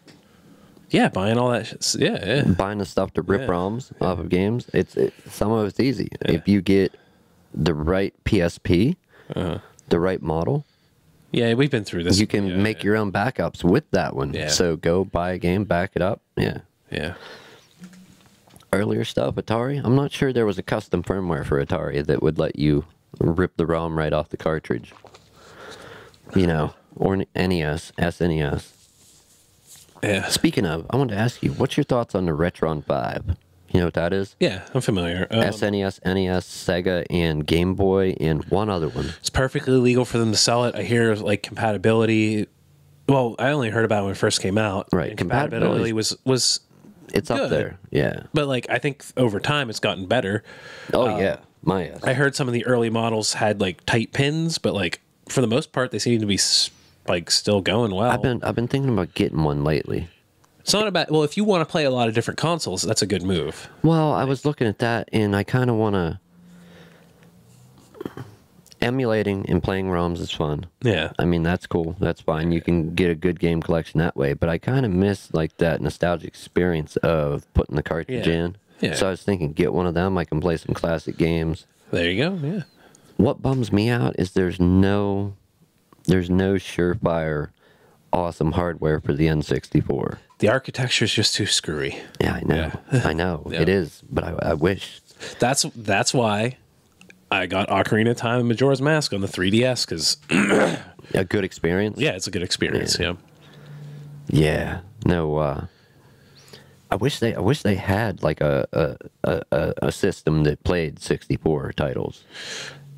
buying all that shit. Yeah. Buying the stuff to rip ROMs off of games, some of it's easy. Yeah. If you get the right PSP, the right model. Yeah, we've been through this. You can make your own backups with that one. Yeah. So go buy a game, back it up. Yeah. Yeah. Earlier stuff, Atari, I'm not sure there was a custom firmware for Atari that would let you rip the ROM right off the cartridge. You know, or NES, SNES. Yeah. Speaking of, I wanted to ask you, what's your thoughts on the Retron 5? You know what that is? Yeah, I'm familiar. SNES, NES, Sega, and Game Boy, and one other one. It's perfectly legal for them to sell it. I hear, like, compatibility. Well, I only heard about it when it first came out. Right. Compatibility was it's good. Up there, yeah. But, like, I think over time it's gotten better. Oh, yeah. My ass. I heard some of the early models had, like, tight pins, but, like, for the most part, they seem to be, like, still going well. I've been thinking about getting one lately. It's not about, well, if you want to play a lot of different consoles, that's a good move. Well, I was looking at that, and I kind of want to... Emulating and playing ROMs is fun. Yeah. I mean, that's cool. That's fine. You can get a good game collection that way. But I kind of miss, like, that nostalgic experience of putting the cartridge in. Yeah. So I was thinking, get one of them. I can play some classic games. There you go, yeah. What bums me out is there's no surefire, awesome hardware for the N64. The architecture is just too screwy. Yeah, I know. Yeah. I know. Yeah. It is, but I wish. That's why I got Ocarina of Time and Majora's Mask on the 3DS, because... a good experience? Yeah, it's a good experience, yeah. Yeah. No, I wish they had, like, a system that played 64 titles.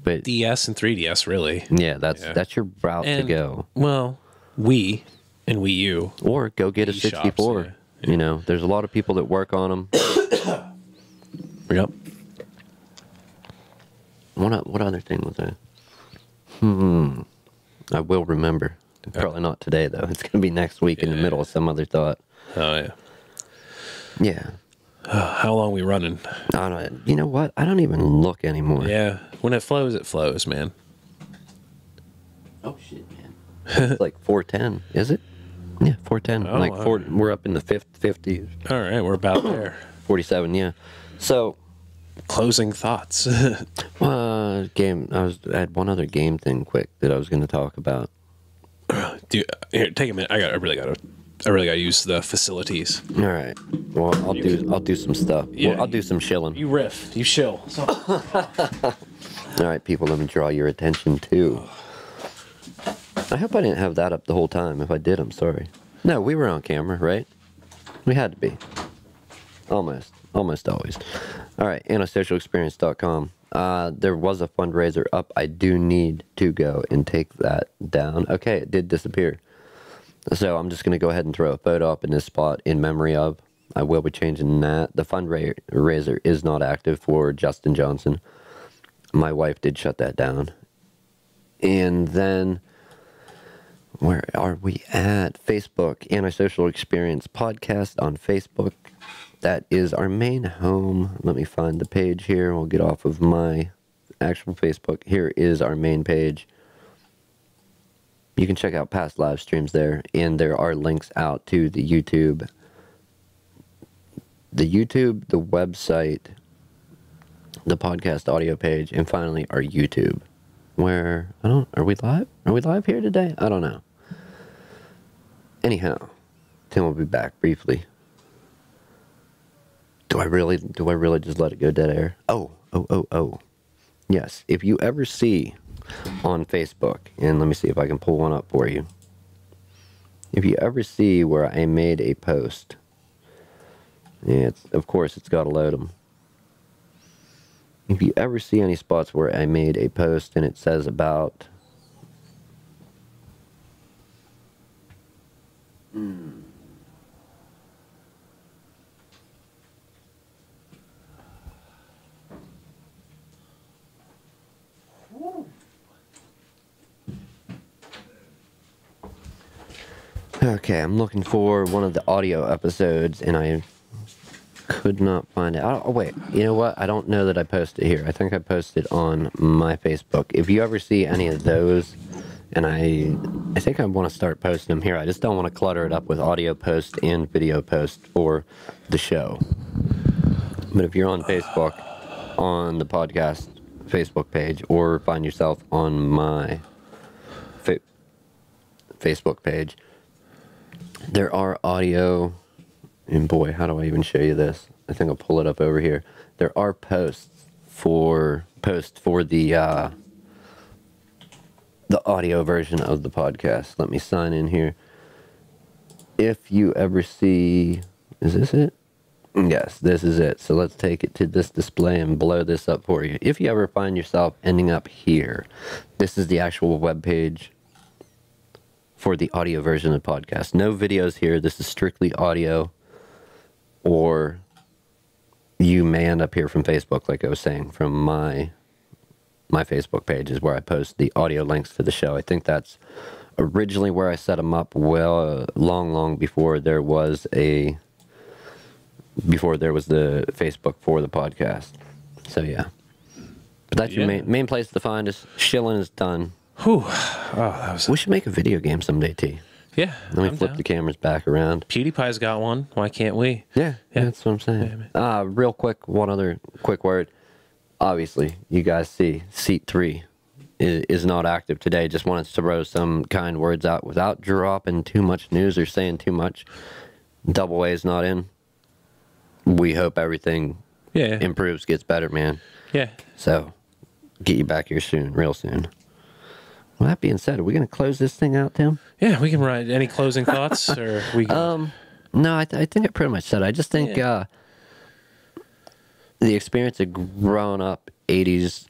But DS and 3DS, really. Yeah, that's your route to go. Well, Wii and Wii U. Or go get a 64. Shops, yeah. You know, there's a lot of people that work on them. Yep. What other thing was that? I will remember. Probably not today, though. It's going to be next week in the middle of some other thought. Oh, yeah. Yeah. How long are we running? I don't, you know what? I don't even look anymore. Yeah. When it flows, man. Oh, shit, man. It's like 4:10, is it? Yeah, 410. Oh, like wow. we're up in the 50s. All right, we're about there. 47, yeah. So, Closing thoughts. game. I had one other game thing quick that I was going to talk about. Here, take a minute. I really gotta use the facilities. All right. Well, I'll do some stuff. Yeah, Well, I'll do some chilling. You riff. You chill. So. All right, people. Let me draw your attention too. I hope I didn't have that up the whole time. If I did, I'm sorry. No, we were on camera, right? We had to be. Almost always. All right, antisocialexperience.com. There was a fundraiser up. I do need to go and take that down. Okay, it did disappear. So I'm just going to go ahead and throw a photo up in this spot in memory of. I will be changing that. The fundraiser is not active for Justin Johnson. My wife did shut that down. And then, where are we at? Facebook, Antisocial Experience Podcast on Facebook. That is our main home. Let me find the page here. We'll get off of my actual Facebook. Here is our main page. You can check out past live streams there, and there are links out to the YouTube, the website, the podcast audio page, and finally our YouTube. Where are we live? Are we live here today? I don't know. Anyhow, Tim will be back briefly. Do I really just let it go dead air? Oh. Yes, if you ever see on Facebook, and let me see if I can pull one up for you. If you ever see where I made a post, yeah, of course it's got to load them. If you ever see any spots where I made a post and it says about Okay, I'm looking for one of the audio episodes, and I could not find it. Oh, wait, you know what? I don't know that I posted it here. I think I posted on my Facebook. If you ever see any of those, and I think I want to start posting them here. I just don't want to clutter it up with audio post and video post for the show. But if you're on Facebook, on the podcast Facebook page, or find yourself on my Facebook page, there are audio, and boy, how do I even show you this? I think I'll pull it up over here. There are posts for the audio version of the podcast. Let me sign in here. If you ever see, is this it? Yes, this is it. So let's take it to this display and blow this up for you. If you ever find yourself ending up here, this is the actual web page for the audio version of the podcast. No videos here. This is strictly audio. Or you may end up here from Facebook, like I was saying, from my Facebook page is where I post the audio links to the show. I think that's originally where I set them up, long before there was the Facebook for the podcast. So yeah, but that's your main place to find us. Shilling is done. Whew. Oh, that was. We should make a video game someday, T. Yeah. Let me flip the cameras back around. PewDiePie's got one. Why can't we? Yeah, that's what I'm saying. Real quick, one other quick word. Obviously, you guys see Seat 3 is not active today. Just wanted to throw some kind words out without dropping too much news or saying too much. Double A is not in. We hope everything improves, gets better, man. Yeah. So, get you back here soon, real soon. Well, that being said, are we going to close this thing out, Tim? Yeah, we can write any closing thoughts, or we. No, I think I pretty much said. I just think the experience of growing up 80s,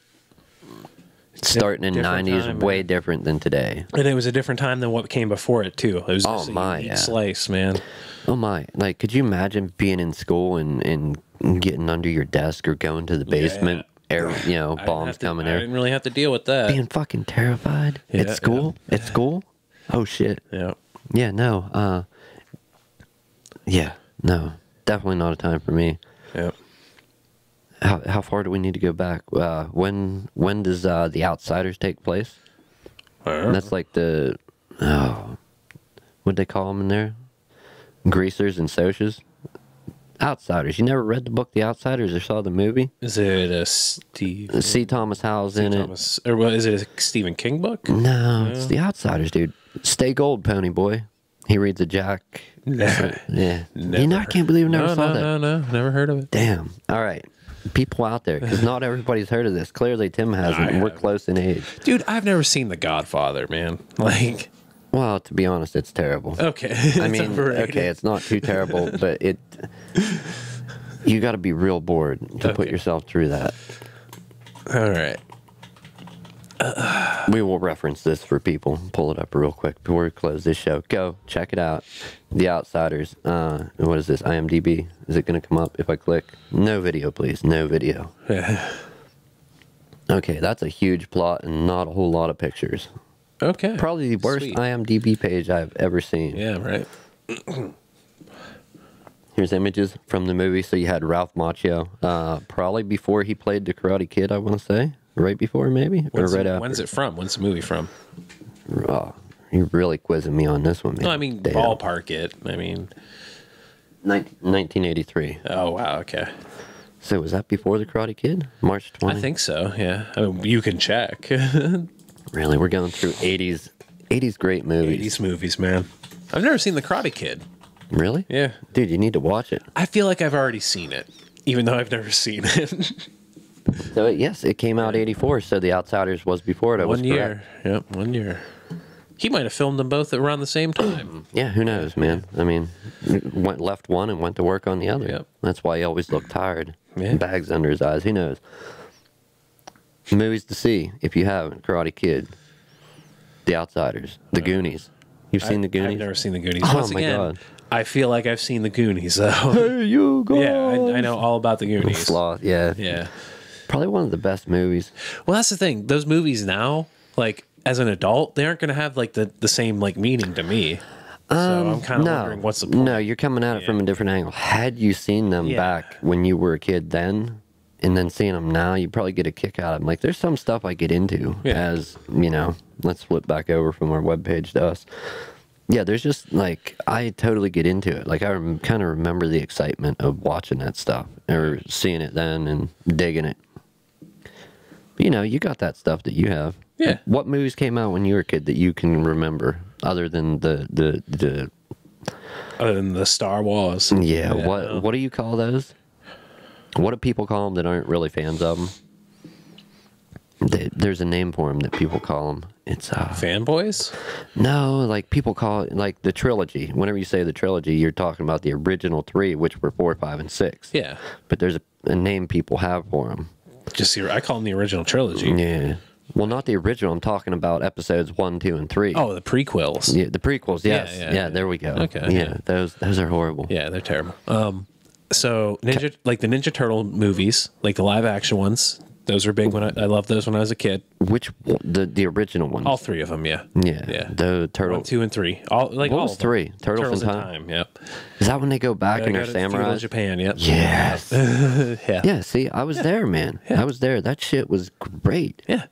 starting in 90s, way different than today. And it was a different time than what came before it too. It was just a unique slice, man. Oh my! Like, could you imagine being in school and getting under your desk or going to the basement? Bombs coming there. I didn't really have to deal with that. Being fucking terrified at school. At school. Oh shit. Yeah. Yeah. No. No. Definitely not a time for me. Yeah. How far do we need to go back? When does The Outsiders take place? I don't know. That's like What'd they call them in there? Greasers and socias. Outsiders. You never read the book The Outsiders or saw the movie? Is it a Steve? C. Thomas Howell's in Thomas, or what, is it a Stephen King book? it. No, it's The Outsiders, dude. Stay gold, pony boy. He reads a Jack. Never. Yeah. Never. You know, I can't believe I never saw that. No, never heard of it. Damn. All right. People out there, because not everybody's heard of this. Clearly, Tim hasn't, and we're close in age. Dude, I've never seen The Godfather, man. Like, Well, to be honest, it's terrible. okay. I mean, overrated. okay, it's not too terrible, but you got to be real bored to put Okay. yourself through that. All right. We will reference this for people. Pull it up real quick before we close this show. Go check it out. The Outsiders. What is this? IMDb. Is it going to come up if I click? No video, please. No video. Okay, that's a huge plot and not a whole lot of pictures. Okay. Probably the worst Sweet. IMDb page I've ever seen. Yeah, right. Here's images from the movie. So you had Ralph Macchio, probably before he played the Karate Kid, I want to say. Right before, maybe? When's or right it, after? When's it from? When's the movie from? Oh, you're really quizzing me on this one, man. No, I mean, Damn. ballpark it. I mean, 1983. oh, wow, okay. So was that before the Karate Kid? March 20? I think so, yeah. I mean, you can check. Really? We're going through 80s great movies. 80s movies, man. I've never seen The Karate Kid. Really? Yeah. Dude, you need to watch it. I feel like I've already seen it, even though I've never seen it. So, yes, it came out 84, so The Outsiders was before it. I was 1 year. Yep, 1 year. He might have filmed them both around the same time. Yeah, who knows, man? I mean, left one and went to work on the other. Yep. That's why he always looked tired. Yeah. Bags under his eyes. Who knows? Movies to see, if you haven't. Karate Kid. The Outsiders. The Goonies. You've seen The Goonies? I've never seen The Goonies. Oh, Once my again, God. I feel like I've seen The Goonies, though. Hey, you go. Yeah, I know all about The Goonies. Sloth, yeah. Yeah. Probably one of the best movies. Well, that's the thing. Those movies now, like, as an adult, they aren't going to have, like, the same, like, meaning to me. So I'm kind of wondering what's the point. No, you're coming at it from a different angle. Had you seen them back when you were a kid then, and then seeing them now, you probably get a kick out of them. Like, there's some stuff I get into as, you know, let's flip back over from our webpage to us. Yeah, there's just, like, I totally get into it. Like, I kind of remember the excitement of watching that stuff, or seeing it then and digging it. But, you know, you got that stuff that you have. Yeah. What movies came out when you were a kid that you can remember, other than the Other than the Star Wars. yeah, what do you call those? What do people call them that aren't really fans of them? There's a name for them that people call them. It's Fanboys? no, like people call it like the trilogy. Whenever you say the trilogy, you're talking about the original three, which were 4, 5, and 6. Yeah. But there's a name people have for them. I call them the original trilogy. Yeah. Well, not the original. I'm talking about episodes 1, 2, and 3. Oh, the prequels. Yeah, the prequels. Yes. Yeah, Yeah. There we go. Okay, Yeah. Those are horrible. Yeah, they're terrible. So the Ninja Turtle movies, like the live action ones, those were big when I loved those when I was a kid. Which the original ones? All 3 of them, yeah. Yeah. Yeah. The turtle. 1, 2, and 3. All like What all was of them. 3? Turtles in Time. Yep. Is that when they go back and they're Feudal samurais? Japan. Yep. Yes. Yeah. Yeah. See, I was there, man. I was there. That shit was great. Yeah.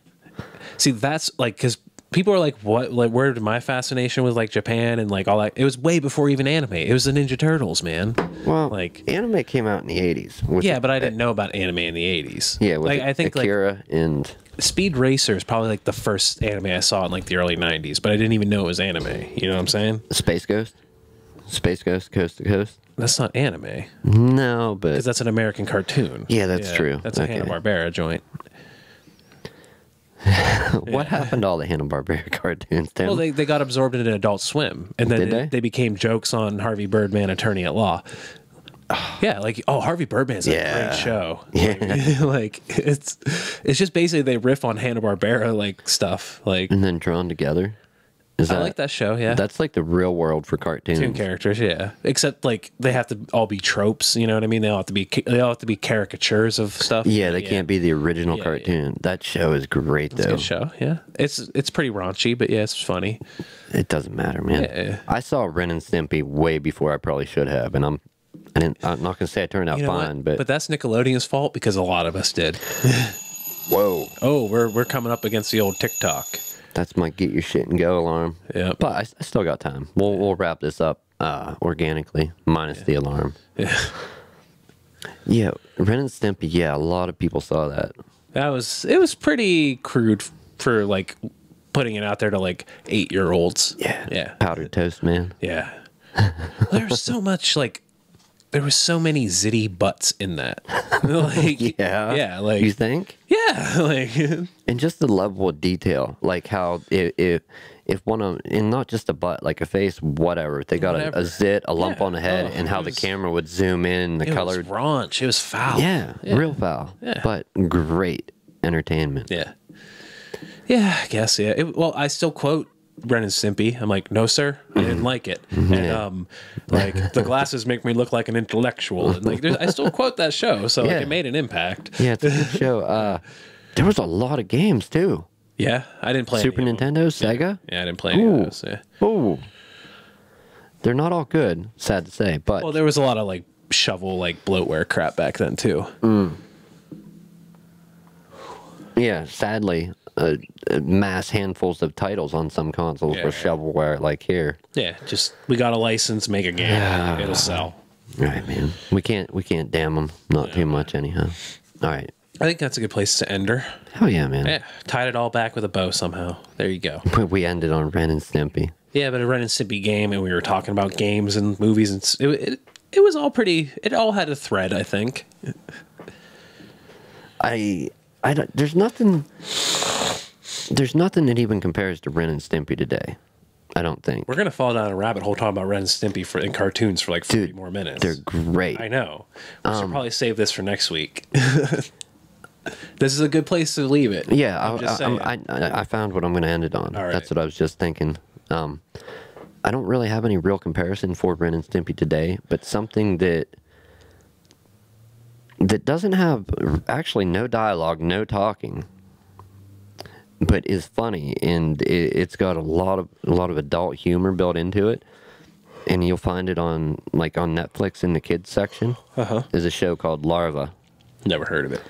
See, that's like because people are like, "What? Like, where did my fascination with like Japan and like all that?" It was way before even anime. It was the Ninja Turtles, man. Well, like anime came out in the 80s. yeah, but I didn't know about anime in the 80s. Yeah, with like I think Akira and Speed Racer is probably like the first anime I saw in like the early 90s, but I didn't even know it was anime. You know what I'm saying? Space Ghost. Space Ghost, Coast to Coast. That's not anime No, but because that's an American cartoon. Yeah, that's true. That's a Okay. Hanna-Barbera joint. what happened to all the Hanna-Barbera cartoons, Tim? Well, they got absorbed into Adult Swim, and then Did they? became jokes on Harvey Birdman, Attorney at Law. Yeah, like Harvey Birdman's a Yeah. great show. Yeah. Like it's just basically they riff on Hanna-Barbera like stuff. Like And then Drawn Together. Is I like that show. Yeah, That's like the real world for cartoons. cartoon characters. Yeah, except like they have to all be tropes. You know what I mean? They all have to be caricatures of stuff. Yeah, they can't be the original Yeah, cartoon. That show is great, It's a though. good show. Yeah, it's pretty raunchy, but yeah, it's funny. It doesn't matter, man. Yeah. I saw Ren and Stimpy way before I probably should have, and I'm not gonna say it turned out You know fine, what? but that's Nickelodeon's fault because a lot of us did. whoa, Oh, we're coming up against the old TikTok. That's my get your shit and go alarm. Yeah. But I still got time. We'll wrap this up organically, minus the alarm. Yeah. Yeah, Ren and Stimpy. Yeah, a lot of people saw that. It was pretty crude for like putting it out there to like 8-year-olds. Yeah. Yeah. Powdered toast, man. Yeah. There was so much like there was so many zitty butts in that. Like Yeah. Yeah, like You think? yeah, like And just the level of detail, like how if one of, and not just a butt, like a face, whatever, they got Whatever. a zit, a lump Yeah. on the head, Oh, and how it the was- camera would zoom in, the it color. was raunch. It was foul. Yeah, real foul. Yeah. But great entertainment. Yeah. Yeah, I guess, yeah. Well, I still quote Ren and Stimpy. I'm like, no, sir, I didn't like it. And like the glasses make me look like an intellectual. And like, I still quote that show, so like, Yeah. it made an impact. Yeah, it's a good show. There was a lot of games too. Yeah, I didn't play Super any of them. Nintendo, Sega. Yeah, I didn't play any Ooh. of those. Yeah. Oh, they're not all good. Sad to say, but Well, there was a lot of like shovel, like bloatware crap back then too. yeah, sadly, mass handfuls of titles on some consoles Yeah, were yeah. shovelware. Like here, Yeah, just we got a license, make a game, it'll sell. right, man. We can't damn them. Not too much, anyhow. All right. I think that's a good place to end her. Hell yeah, man. Yeah, tied it all back with a bow somehow. There you go. We ended on Ren and Stimpy. Yeah, but a Ren and Stimpy game, and we were talking about games and movies, and it was all pretty. It all had a thread, I think. I don't, there's nothing that even compares to Ren and Stimpy today. I don't think. We're gonna fall down a rabbit hole talking about Ren and Stimpy in cartoons for like 40 Dude, more minutes. They're great. I know. We should probably save this for next week. This is a good place to leave it. Yeah, I'm just saying. I found what I'm going to end it on. All right. That's what I was just thinking. I don't really have any real comparison for Ren and Stimpy today, but something that doesn't have actually no dialogue, no talking, but is funny, and it's got a lot of adult humor built into it. And you'll find it on Netflix in the kids section. Is a show called Larva. Never heard of it.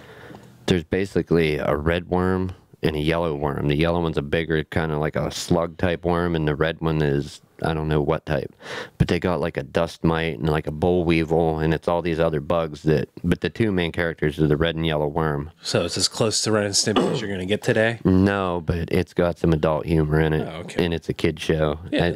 There's basically a red worm and a yellow worm. The yellow one's a bigger, kind of like a slug type worm, and the red one is, I don't know what type. But they got like a dust mite and like a boll weevil, and it's all these other bugs but the two main characters are the red and yellow worm. So it's as close to Ren and Stimpy as you're gonna get today. No, but it's got some adult humor in it. Oh, okay. And it's a kid show. Yeah.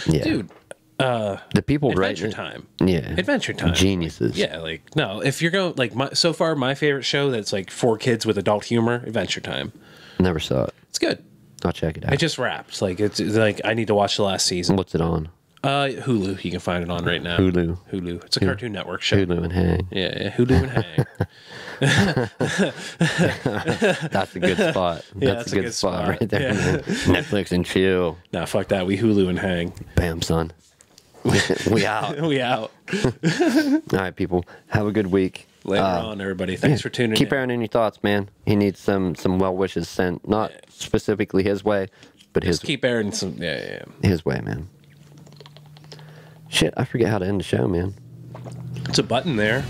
Yeah. Dude, The people Adventure writing it- Time. Yeah. Adventure Time. Geniuses. Yeah, like no, if you're going like so far my favorite show that's like for kids with adult humor, Adventure Time. Never saw it. It's good. I'll check it out. It just wrapped. Like it's like I need to watch the last season. What's it on? Hulu. You can find it on right now. Hulu. Hulu. It's a Cartoon Network show. Hulu and Hang. Yeah, Hulu and Hang. That's a good spot. Yeah, That's a good spot right there. Yeah. Man. Netflix and chill. Nah, fuck that. We Hulu and Hang. Bam, son. We out. We out. All right, people. Have a good week. Later on, everybody. Thanks for tuning Keep in. airing in your thoughts, man. He needs some well wishes sent, not specifically his way, but Just keep airing some. Yeah. his way, man. Shit, I forget how to end the show, man. It's a button there.